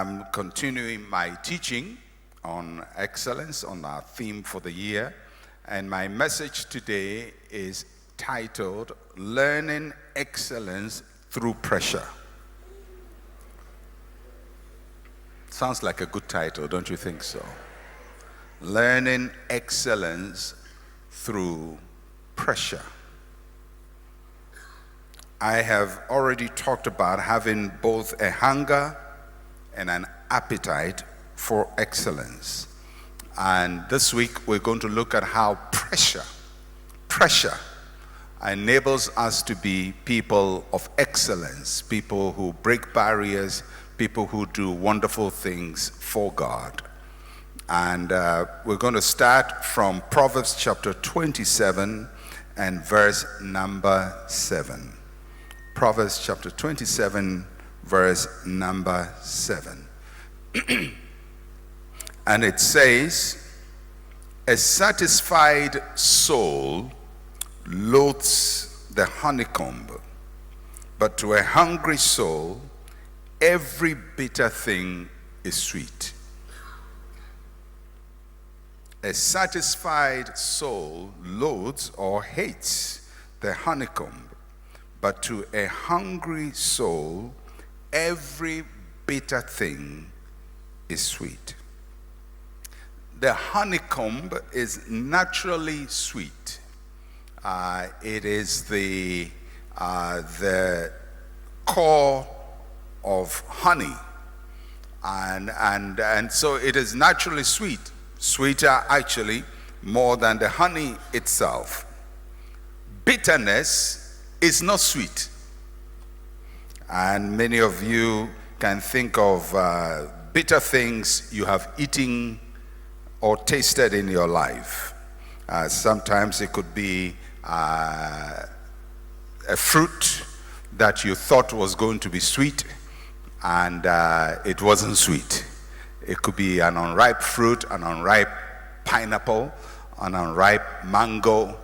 I'm continuing my teaching on excellence, on our theme for the year. And my message today is titled, Learning Excellence Through Pressure. Sounds like a good title, don't you think so? Learning Excellence Through Pressure. I have already talked about having both a hunger and an appetite for excellence. And this week we're going to look at how pressure enables us to be people of excellence, people who break barriers, people who do wonderful things for God. And we're going to start from Proverbs chapter 27 and verse number 7. Proverbs chapter 27, verse number 7. And it says, a satisfied soul loathes the honeycomb, but to a hungry soul, every bitter thing is sweet. A satisfied soul loathes or hates the honeycomb, but to a hungry soul, every bitter thing is sweet. The honeycomb is naturally sweet. It is the core of honey, and so it is naturally sweet, sweeter actually more than the honey itself. Bitterness is not sweet, and many of you can think of bitter things you have eaten or tasted in your life. Sometimes it could be a fruit that you thought was going to be sweet, and it wasn't sweet. It could be an unripe fruit, an unripe pineapple, an unripe mango,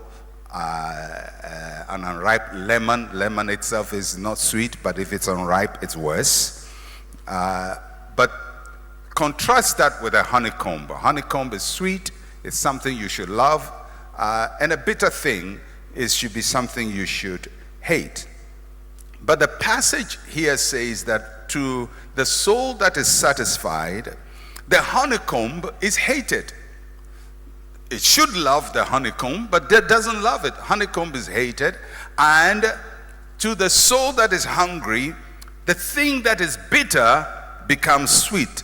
an unripe lemon. Lemon itself is not sweet, but if it's unripe, it's worse. But contrast that with a honeycomb. A honeycomb is sweet, it's something you should love, and a bitter thing should be something you should hate. But the passage here says that to the soul that is satisfied, the honeycomb is hated. It should love the honeycomb, but it doesn't love it. Honeycomb is hated. And to the soul that is hungry, the thing that is bitter becomes sweet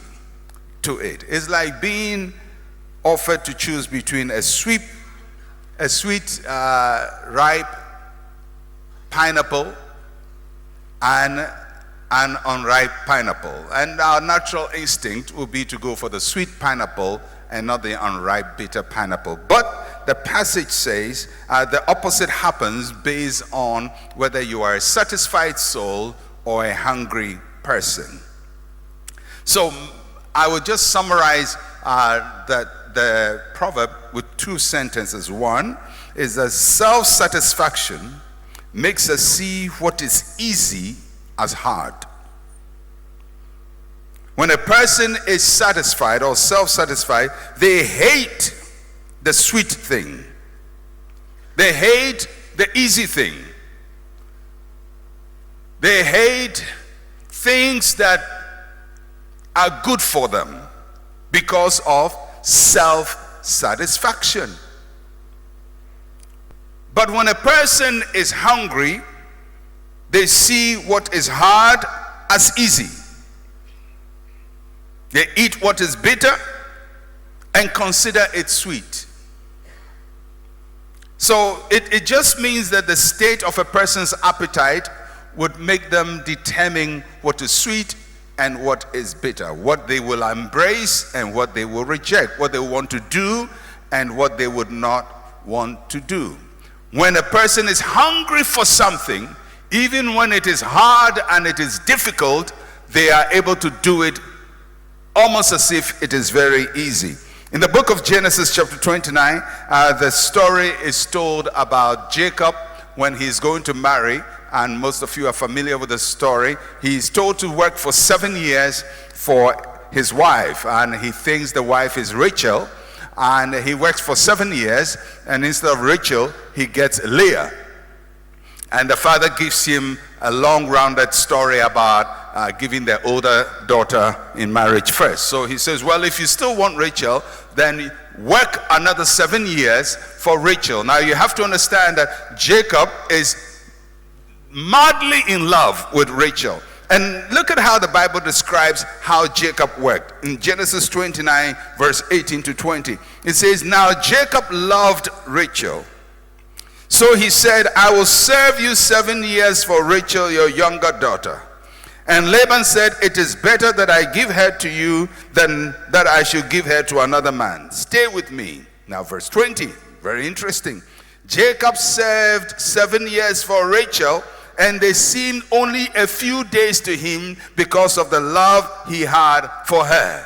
to it. It's like being offered to choose between a sweet ripe pineapple and an unripe pineapple. And our natural instinct will be to go for the sweet pineapple and not the unripe bitter pineapple. But the passage says the opposite happens based on whether you are a satisfied soul or a hungry person. So I would just summarize the proverb with two sentences. One is that self-satisfaction makes us see what is easy as hard. When a person is satisfied or self-satisfied, they hate the sweet thing. They hate the easy thing. They hate things that are good for them because of self-satisfaction. But when a person is hungry, they see what is hard as easy. They eat what is bitter and consider it sweet. So it just means that the state of a person's appetite would make them determine what is sweet and what is bitter, what they will embrace and what they will reject, what they want to do and what they would not want to do. When a person is hungry for something, even when it is hard and it is difficult, they are able to do it almost as if it is very easy. In the book of Genesis chapter 29, the story is told about Jacob when he's going to marry, and most of you are familiar with the story. He's told to work for 7 years for his wife, and he thinks the wife is Rachel, and he works for 7 years, and instead of Rachel, he gets Leah. And the father gives him a long rounded story about giving their older daughter in marriage first. So he says, well, if you still want Rachel, then work another 7 years for Rachel. Now you have to understand that Jacob is madly in love with Rachel. And look at how the Bible describes how Jacob worked. In Genesis 29, verse 18 to 20, it says, now Jacob loved Rachel. So he said, I will serve you 7 years for Rachel, your younger daughter. And Laban said, it is better that I give her to you than that I should give her to another man. Stay with me. Now verse 20, very interesting. Jacob served 7 years for Rachel, and they seemed only a few days to him because of the love he had for her.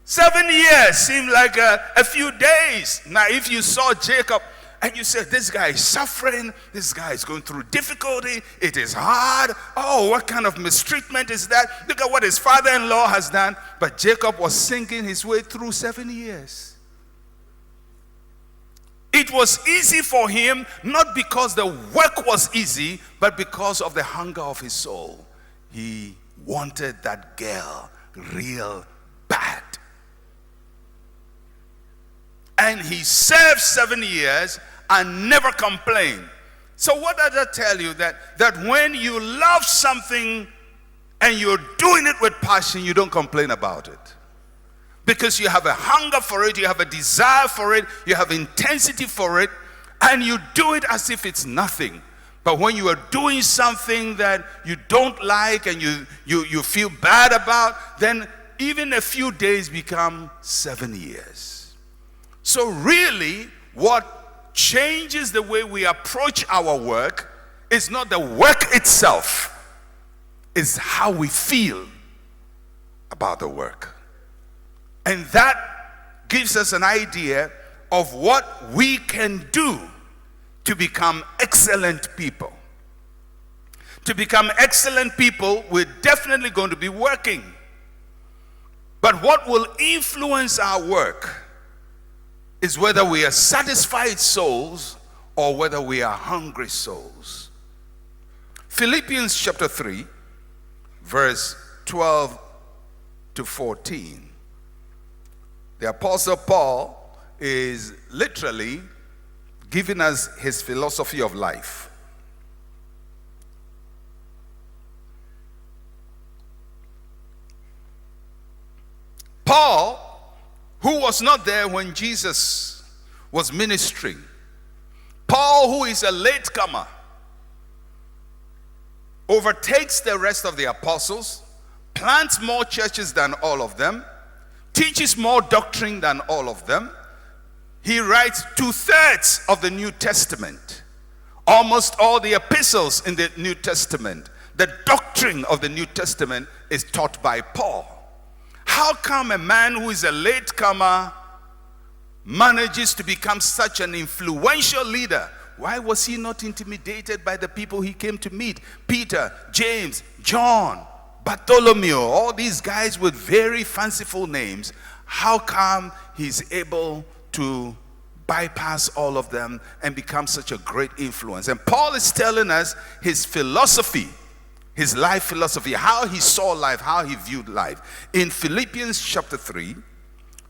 7 years seemed like a few days. Now if you saw Jacob and you said, this guy is suffering, this guy is going through difficulty, it is hard, oh, what kind of mistreatment is that? Look at what his father-in-law has done. But Jacob was sinking his way through 7 years. It was easy for him, not because the work was easy, but because of the hunger of his soul. He wanted that girl real bad. And he served 7 years and never complained. So what does that tell you? That when you love something and you're doing it with passion, you don't complain about it. Because you have a hunger for it, you have a desire for it, you have intensity for it, and you do it as if it's nothing. But when you are doing something that you don't like and you feel bad about, then even a few days become 7 years. So really, what changes the way we approach our work is not the work itself, it's how we feel about the work. And that gives us an idea of what we can do to become excellent people. To become excellent people, we're definitely going to be working. But what will influence our work is whether we are satisfied souls or whether we are hungry souls. Philippians chapter 3, verse 12 to 14. The Apostle Paul is literally giving us his philosophy of life. Paul, who was not there when Jesus was ministering, Paul, who is a latecomer, overtakes the rest of the apostles, plants more churches than all of them, teaches more doctrine than all of them. He writes 2/3 of the New Testament. Almost all the epistles in the New Testament, the doctrine of the New Testament is taught by Paul. How come a man who is a latecomer manages to become such an influential leader? Why was he not intimidated by the people he came to meet? Peter, James, John, Bartholomew, all these guys with very fanciful names. How come he's able to bypass all of them and become such a great influence? And Paul is telling us his philosophy, his life philosophy, how he saw life, how he viewed life. In Philippians chapter 3,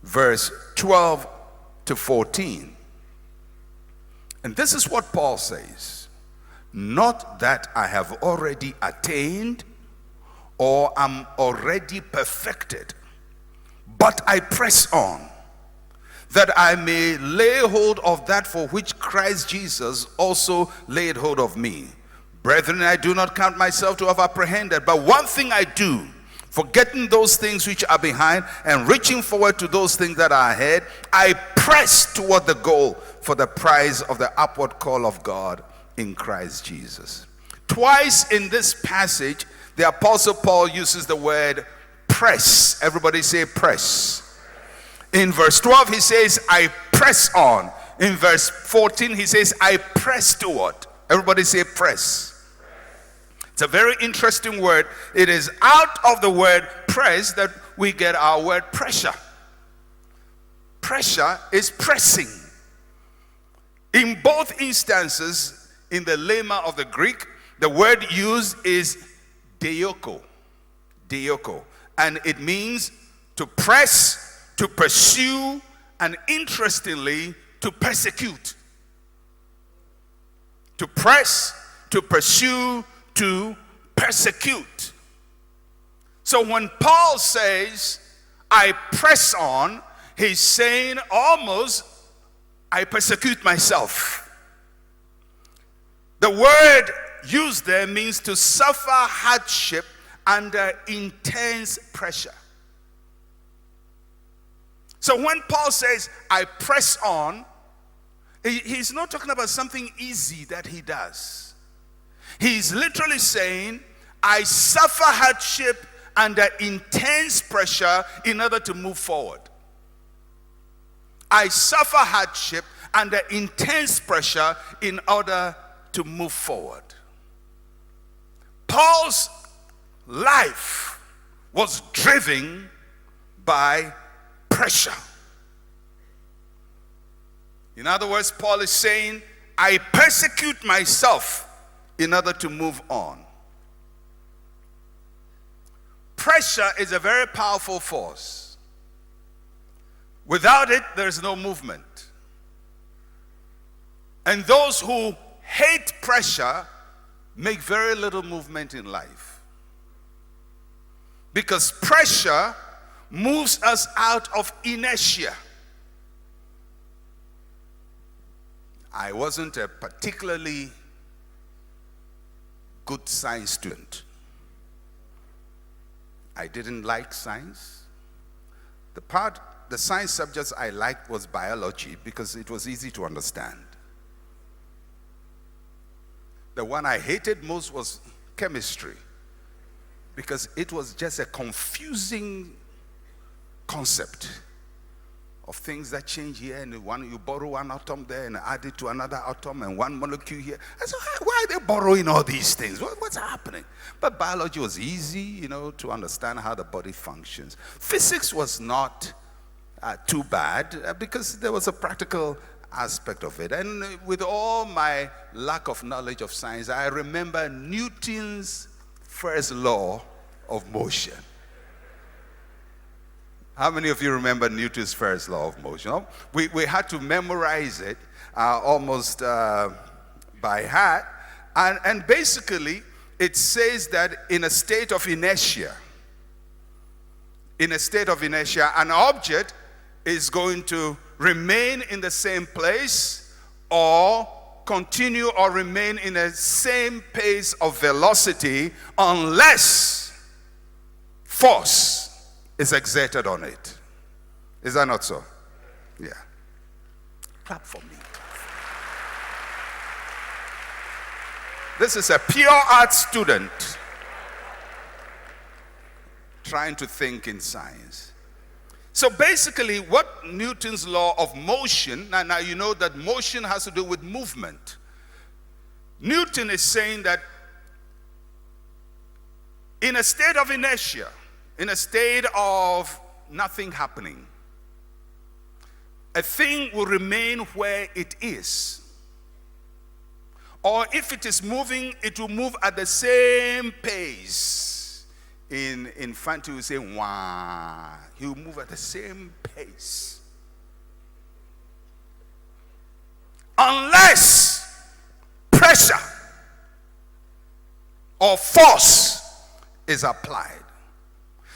verse 12 to 14. And this is what Paul says. Not that I have already attained or am already perfected, but I press on, that I may lay hold of that for which Christ Jesus also laid hold of me. Brethren, I do not count myself to have apprehended, but one thing I do, forgetting those things which are behind and reaching forward to those things that are ahead, I press toward the goal for the prize of the upward call of God in Christ Jesus. Twice in this passage, the Apostle Paul uses the word press. Everybody say press. In verse 12, he says, I press on. In verse 14, he says, I press toward. Everybody say press. It's a very interesting word. It is out of the word press that we get our word pressure. Pressure is pressing. In both instances, in the lemma of the Greek, the word used is deoko. Deoko. And it means to press, to pursue, and interestingly, to persecute. To press, to pursue, to persecute. So when Paul says, I press on, he's saying almost, I persecute myself. The word used there means to suffer hardship under intense pressure. So when Paul says, I press on, he's not talking about something easy that he does. He's literally saying, I suffer hardship under intense pressure in order to move forward. I suffer hardship under intense pressure in order to move forward. Paul's life was driven by pressure. In other words, Paul is saying, I persecute myself in order to move on. Pressure is a very powerful force. Without it, there is no movement. And those who hate pressure make very little movement in life. Because pressure moves us out of inertia. I wasn't a particularly good science student. I didn't like science. The science subjects I liked was biology because it was easy to understand. The one I hated most was chemistry because it was just a confusing concept of things that change here, and you borrow one atom there and add it to another atom and one molecule here. And so why are they borrowing all these things? What's happening? But biology was easy, to understand how the body functions. Physics was not too bad because there was a practical aspect of it. And with all my lack of knowledge of science, I remember Newton's first law of motion. How many of you remember Newton's first law of motion? We had to memorize it almost by heart. And basically, it says that in a state of inertia, an object is going to remain in the same place or continue or remain in the same pace of velocity unless force is exerted on it. Is that not so? Yeah. Clap for me. This is a pure art student trying to think in science. So basically, what Newton's law of motion, now you know that motion has to do with movement. Newton is saying that in a state of inertia, in a state of nothing happening, a thing will remain where it is. Or if it is moving, it will move at the same pace. In Fanti, we say, wah. He will move at the same pace. Unless pressure or force is applied.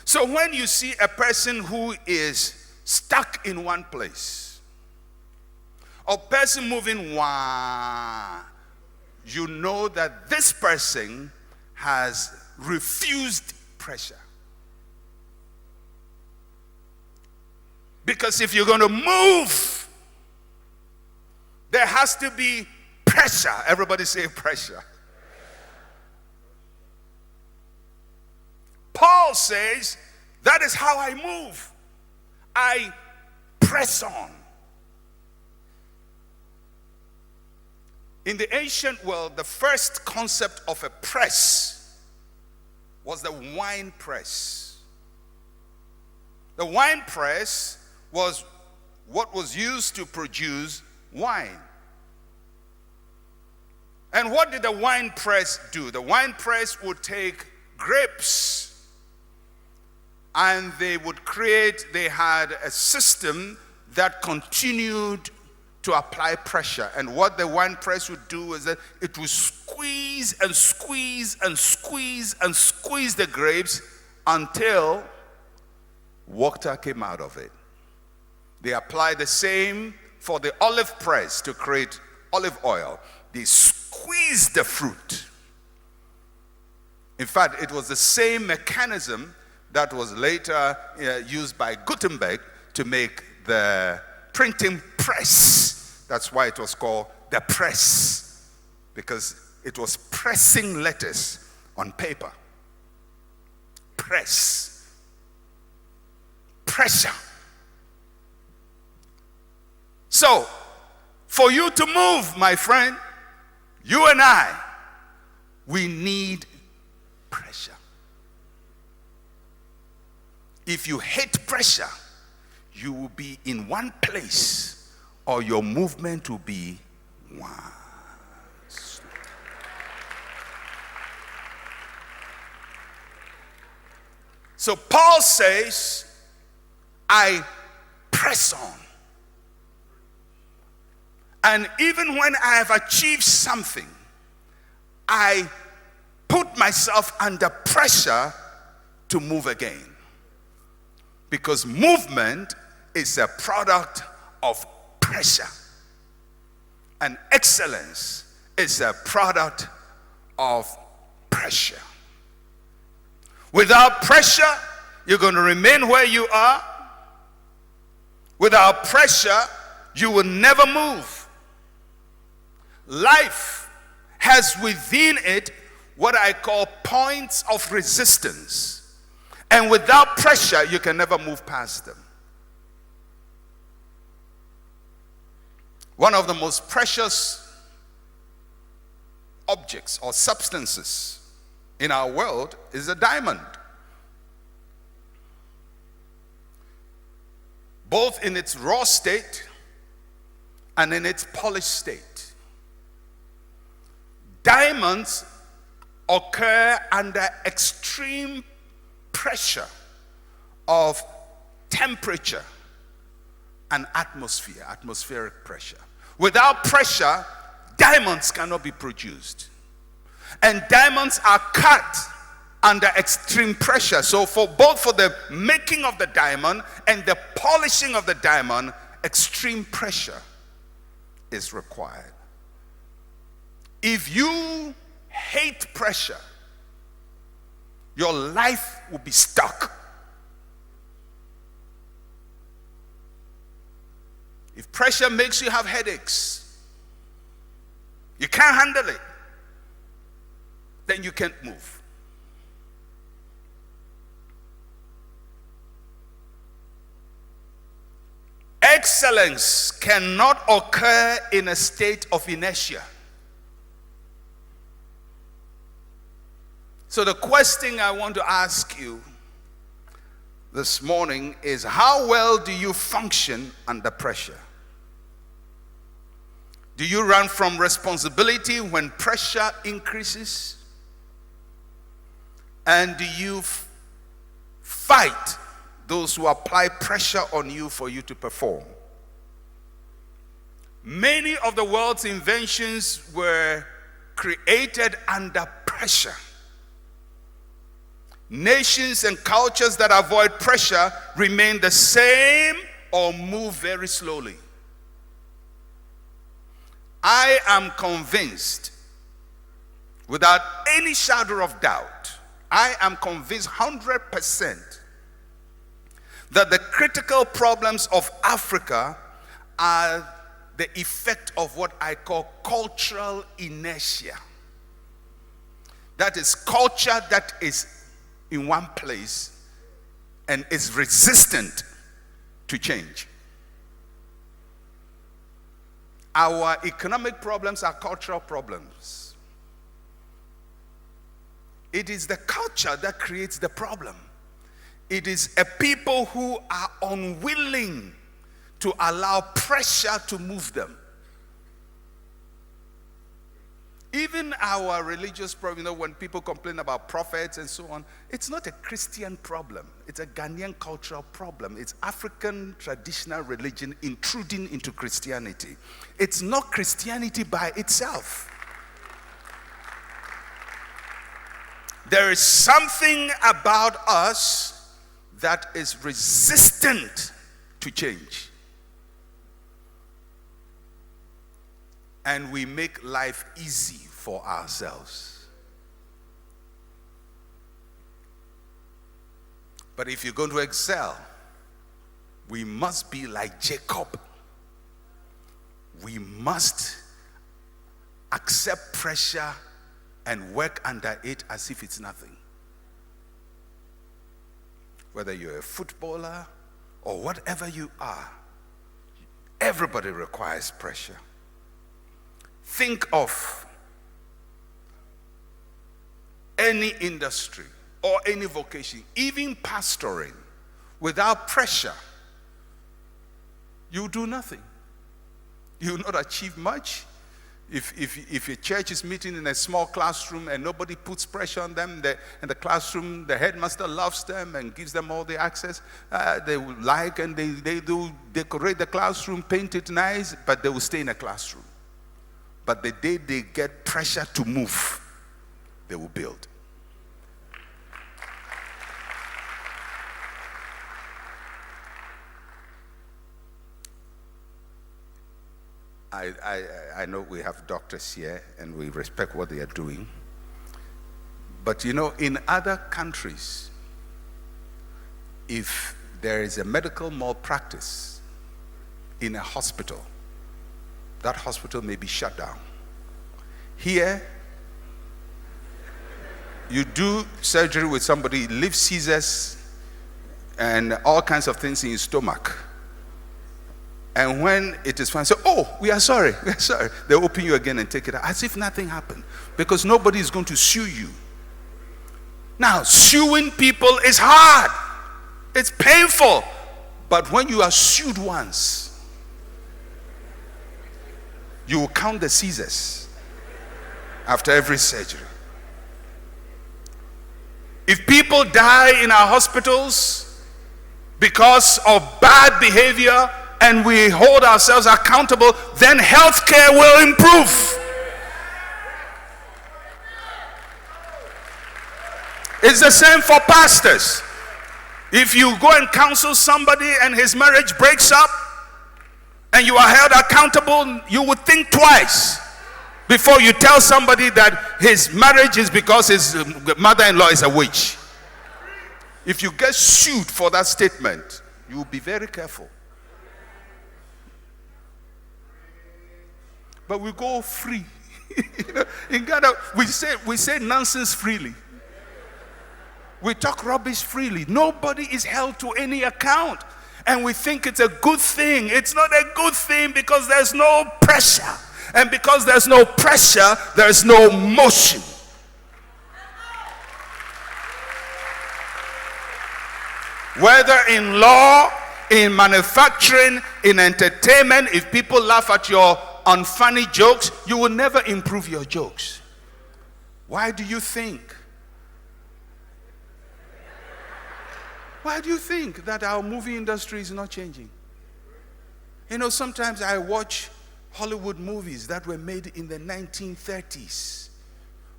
So when you see a person who is stuck in one place, or person moving wah, you know that this person has refused pressure. Because if you're going to move, there has to be pressure. Everybody say pressure. Paul says, that is how I move. I press on. In the ancient world, the first concept of a press was the wine press. The wine press was what was used to produce wine. And what did the wine press do? The wine press would take grapes and they had a system that continued to apply pressure. And what the wine press would do is that it would squeeze and squeeze and squeeze and squeeze the grapes until water came out of it. They applied the same for the olive press to create olive oil. They squeezed the fruit. In fact, it was the same mechanism that was later used by Gutenberg to make the printing press. That's why it was called the press, because it was pressing letters on paper. Press. Pressure. So, for you to move, my friend, you and I, we need pressure. If you hate pressure, you will be in one place, or your movement will be one. So Paul says, I press on. And even when I have achieved something, I put myself under pressure to move again. Because movement is a product of pressure. And excellence is a product of pressure. Without pressure, you're going to remain where you are. Without pressure, you will never move. Life has within it what I call points of resistance. And without pressure, you can never move past them. One of the most precious objects or substances in our world is a diamond. Both in its raw state and in its polished state. Diamonds occur under extreme pressure of temperature and atmospheric pressure. Without pressure, diamonds cannot be produced. And diamonds are cut under extreme pressure. So both for the making of the diamond and the polishing of the diamond, extreme pressure is required. If you hate pressure, your life will be stuck. If pressure makes you have headaches, you can't handle it, then you can't move. Excellence cannot occur in a state of inertia. So the question I want to ask you this morning is, how well do you function under pressure? Do you run from responsibility when pressure increases? And do you fight those who apply pressure on you for you to perform? Many of the world's inventions were created under pressure. Nations and cultures that avoid pressure remain the same or move very slowly. I am convinced, without any shadow of doubt, I am convinced 100% that the critical problems of Africa are the effect of what I call cultural inertia. That is culture that is in one place and is resistant to change. Our economic problems are cultural problems. It is the culture that creates the problem. It is a people who are unwilling to allow pressure to move them. Even our religious problem, when people complain about prophets and so on, it's not a Christian problem. It's a Ghanaian cultural problem. It's African traditional religion intruding into Christianity. It's not Christianity by itself. There is something about us that is resistant to change. And we make life easy for ourselves. But if you're going to excel, we must be like Jacob. We must accept pressure and work under it as if it's nothing. Whether you're a footballer or whatever you are, everybody requires pressure. Think of any industry or any vocation, even pastoring, without pressure, you do nothing. You will not achieve much. If a church is meeting in a small classroom and nobody puts pressure on them, in the classroom, the headmaster loves them and gives them all the access they would like, and they do decorate the classroom, paint it nice, but they will stay in a classroom. But the day they get pressure to move, they will build. I know we have doctors here and we respect what they are doing. But in other countries, if there is a medical malpractice in a hospital, that hospital may be shut down. Here, you do surgery with somebody, leave scissors and all kinds of things in your stomach. And when it is fine, say, we are sorry. They open you again and take it out as if nothing happened, because nobody is going to sue you. Now, suing people is hard. It's painful. But when you are sued once, you will count the scissors after every surgery. If people die in our hospitals because of bad behavior and we hold ourselves accountable, then healthcare will improve. It's the same for pastors. If you go and counsel somebody and his marriage breaks up, and you are held accountable, you would think twice before you tell somebody that his marriage is because his mother-in-law is a witch. If you get sued for that statement, you will be very careful. But we go free. In Ghana, we say nonsense freely. We talk rubbish freely. Nobody is held to any account. And we think it's a good thing. It's not a good thing because there's no pressure. And because there's no pressure, there's no motion. Whether in law, in manufacturing, in entertainment, if people laugh at your unfunny jokes, you will never improve your jokes. Why do you think? Why do you think that our movie industry is not changing? Sometimes I watch Hollywood movies that were made in the 1930s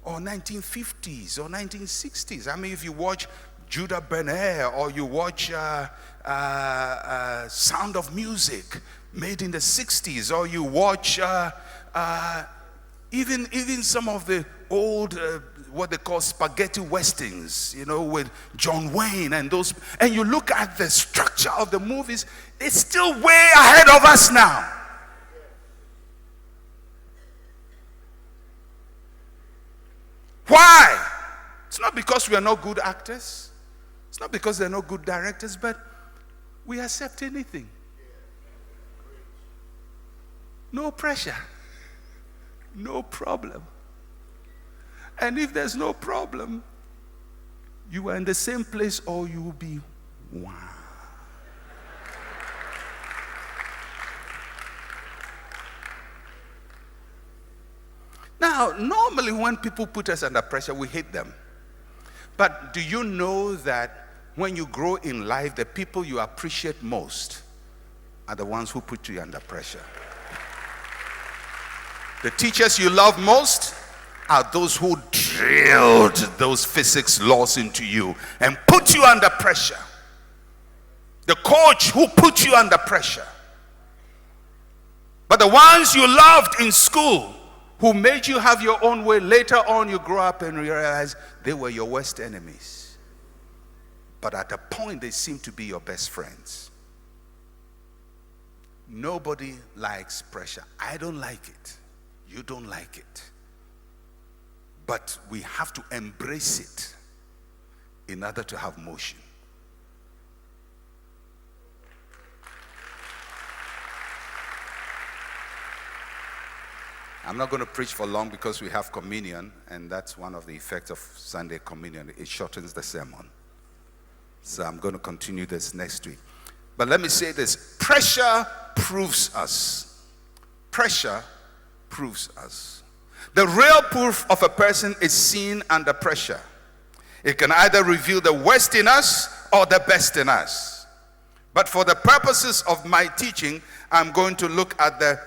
or 1950s or 1960s. I mean, if you watch Judah Ben-Hur or you watch Sound of Music made in the 60s, or you watch even some of the old what they call spaghetti westerns, with John Wayne and those, and you look at the structure of the movies, it's still way ahead of us now. Why? It's not because we are not good actors. It's not because they're not good directors, but we accept anything. No pressure. No problem. And if there's no problem, You are in the same place, or you will be wow. Now, normally when people put us under pressure, we hate them. But do you know that when you grow in life, the people you appreciate most are the ones who put you under pressure? The teachers you love most are those who drilled those physics laws into you and put you under pressure. The coach who put you under pressure. But the ones you loved in school, who made you have your own way, later on you grow up and realize they were your worst enemies. But at a point they seem to be your best friends. Nobody likes pressure. I don't like it. You don't like it. But we have to embrace it in order to have motion. I'm not going to preach for long because we have communion, and that's one of the effects of Sunday communion. It shortens the sermon. So I'm going to continue this next week. But let me say this. Pressure proves us. Pressure proves us. The real proof of a person is seen under pressure. It can either reveal the worst in us or the best in us. But for the purposes of my teaching, I'm going to look at the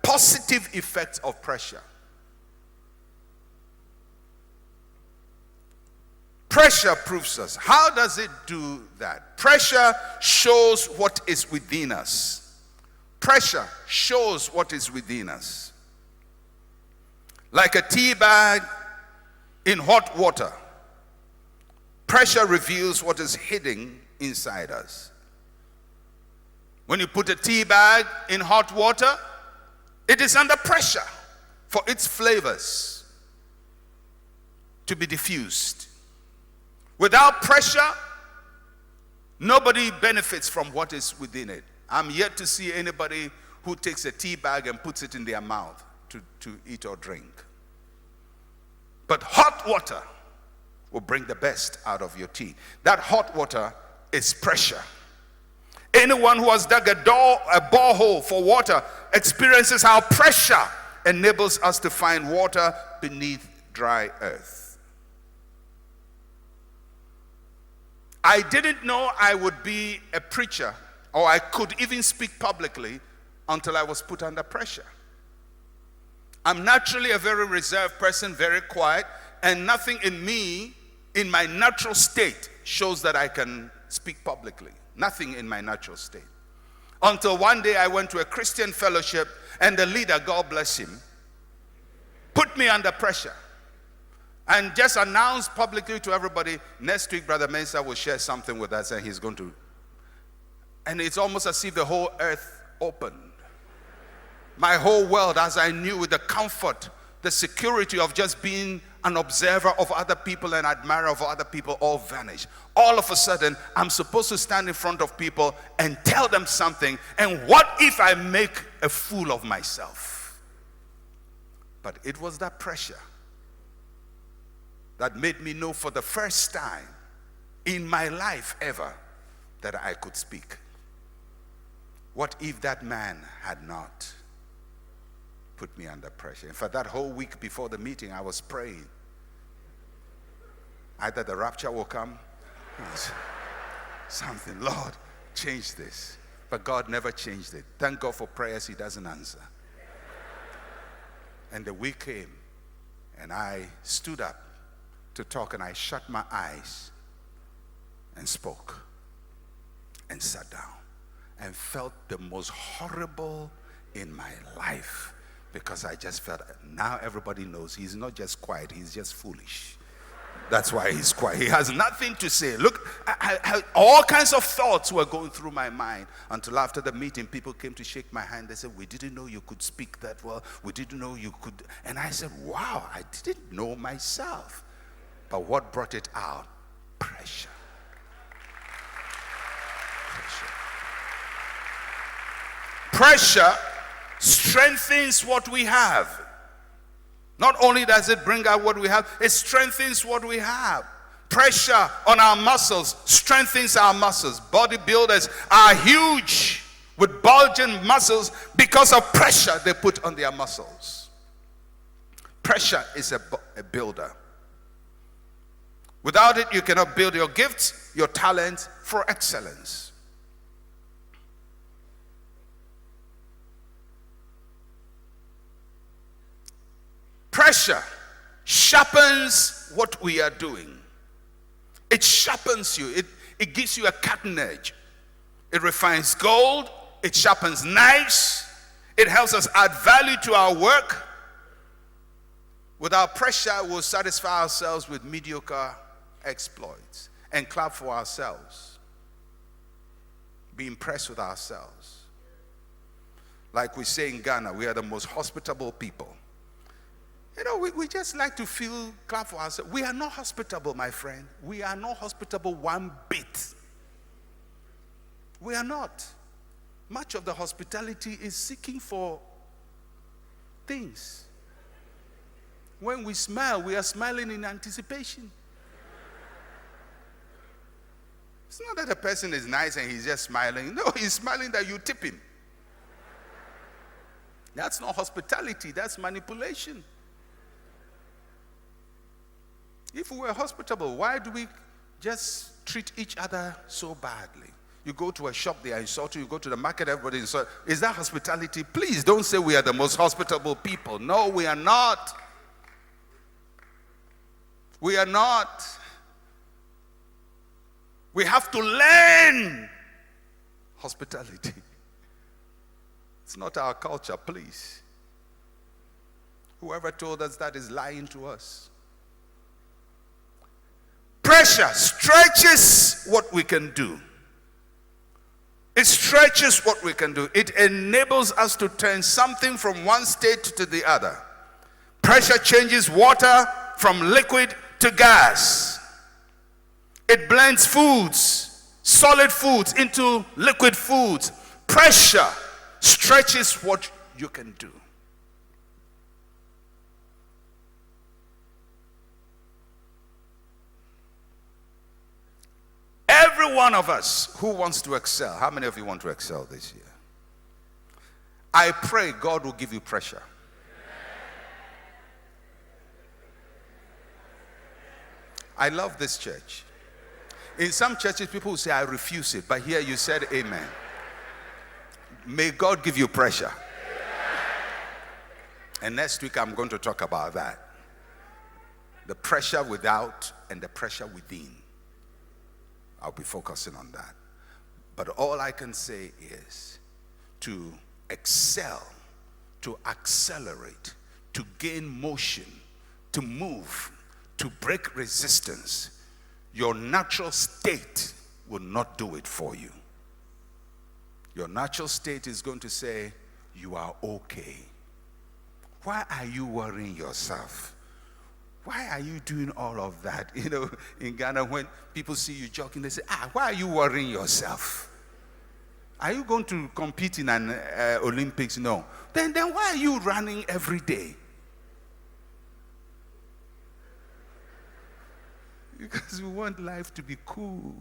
positive effects of pressure. Pressure proves us. How does it do that? Pressure shows what is within us. Pressure shows what is within us. Like a tea bag in hot water, pressure reveals what is hidden inside us. When you put a tea bag in hot water, it is under pressure for its flavors to be diffused. Without pressure, nobody benefits from what is within it. I'm yet to see anybody who takes a tea bag and puts it in their mouth to eat or drink. But hot water will bring the best out of your tea. That hot water is pressure. Anyone who has dug a borehole for water experiences how pressure enables us to find water beneath dry earth. I didn't know I would be a preacher, or I could even speak publicly, until I was put under pressure. I'm naturally a very reserved person, very quiet, and nothing in me, in my natural state, shows that I can speak publicly. Nothing in my natural state. Until one day I went to a Christian fellowship, and the leader, God bless him, put me under pressure and just announced publicly to everybody, next week Brother Mensah will share something with us, and he's going to, and it's almost as if the whole earth opened. My whole world, as I knew, with the comfort, the security of just being an observer of other people and admirer of other people, all vanished. All of a sudden, I'm supposed to stand in front of people and tell them something, and what if I make a fool of myself? But it was that pressure that made me know for the first time in my life ever that I could speak. What if that man had not put me under pressure? In fact, that whole week before the meeting, I was praying. Either the rapture will come, something, Lord, change this. But God never changed it. Thank God for prayers He doesn't answer. And the week came, and I stood up to talk, and I shut my eyes and spoke and sat down and felt the most horrible in my life, because I just felt, now everybody knows he's not just quiet, he's just foolish. That's why he's quiet. He has nothing to say. Look, all kinds of thoughts were going through my mind, until after the meeting, people came to shake my hand. They said, we didn't know you could speak that well. We didn't know you could. And I said, wow, I didn't know myself. But what brought it out? Pressure. Pressure strengthens what we have. Not only does it bring out what we have, it strengthens what we have. Pressure on our muscles strengthens our muscles. Bodybuilders are huge with bulging muscles because of pressure they put on their muscles. Pressure is a builder. Without it, you cannot build your gifts, your talent for excellence. Pressure sharpens what we are doing. It sharpens you. It gives you a cutting edge. It refines gold. It sharpens knives. It helps us add value to our work. Without pressure, we'll satisfy ourselves with mediocre exploits and clap for ourselves. Be impressed with ourselves. Like we say in Ghana, we are the most hospitable people. You know, we just like to feel clap for ourselves. We are not hospitable, my friend. We are not hospitable one bit. We are not. Much of the hospitality is seeking for things. When we smile, we are smiling in anticipation. It's not that a person is nice and he's just smiling. No, he's smiling that you tip him. That's not hospitality, that's manipulation. If we were hospitable, why do we just treat each other so badly? You go to a shop, they are insulting you. You go to the market, everybody insults. Is that hospitality? Please don't say we are the most hospitable people. No, we are not. We are not. We have to learn hospitality. It's not our culture, please. Whoever told us that is lying to us. Pressure stretches what we can do. It stretches what we can do. It enables us to turn something from one state to the other. Pressure changes water from liquid to gas. It blends foods, solid foods, into liquid foods. Pressure stretches what you can do. Every one of us who wants to excel, how many of you want to excel this year? I pray God will give you pressure. I love this church. In some churches, people will say, I refuse it. But here you said amen. May God give you pressure. And next week, I'm going to talk about that. The pressure without and the pressure within. I'll be focusing on that. But all I can say is to excel, to accelerate, to gain motion, to move, to break resistance. Your natural state will not do it for you. Your natural state is going to say, you are okay. Why are you worrying yourself? Why are you doing all of that? You know, in Ghana, when people see you jogging, they say, why are you worrying yourself? Are you going to compete in an Olympics? No. Then why are you running every day? Because we want life to be cool.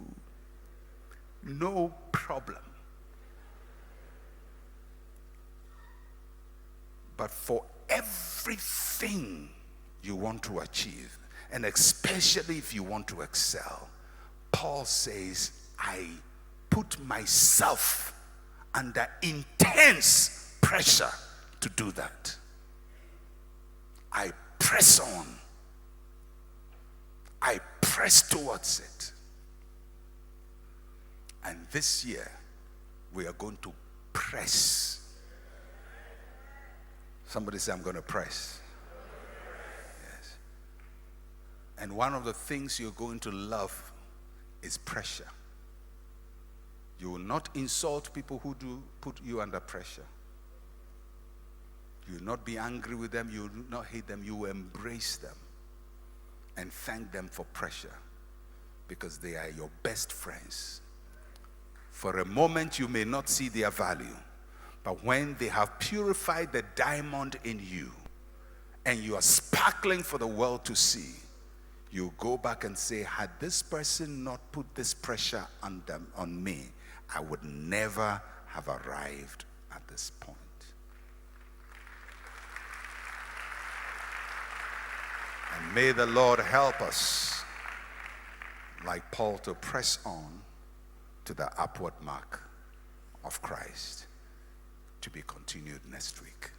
No problem. But for everything you want to achieve, and especially if you want to excel, Paul says, I put myself under intense pressure to do that. I press on. I press towards it. And this year, we are going to press. Somebody say, I'm going to press. Yes. And one of the things you're going to love is pressure. You will not insult people who do put you under pressure. You will not be angry with them. You will not hate them. You will embrace them and thank them for pressure, because they are your best friends. For a moment, you may not see their value, but when they have purified the diamond in you and you are sparkling for the world to see, you go back and say, had this person not put this pressure on me, I would never have arrived at this point. And may the Lord help us, like Paul, to press on to the upward mark of Christ, to be continued next week.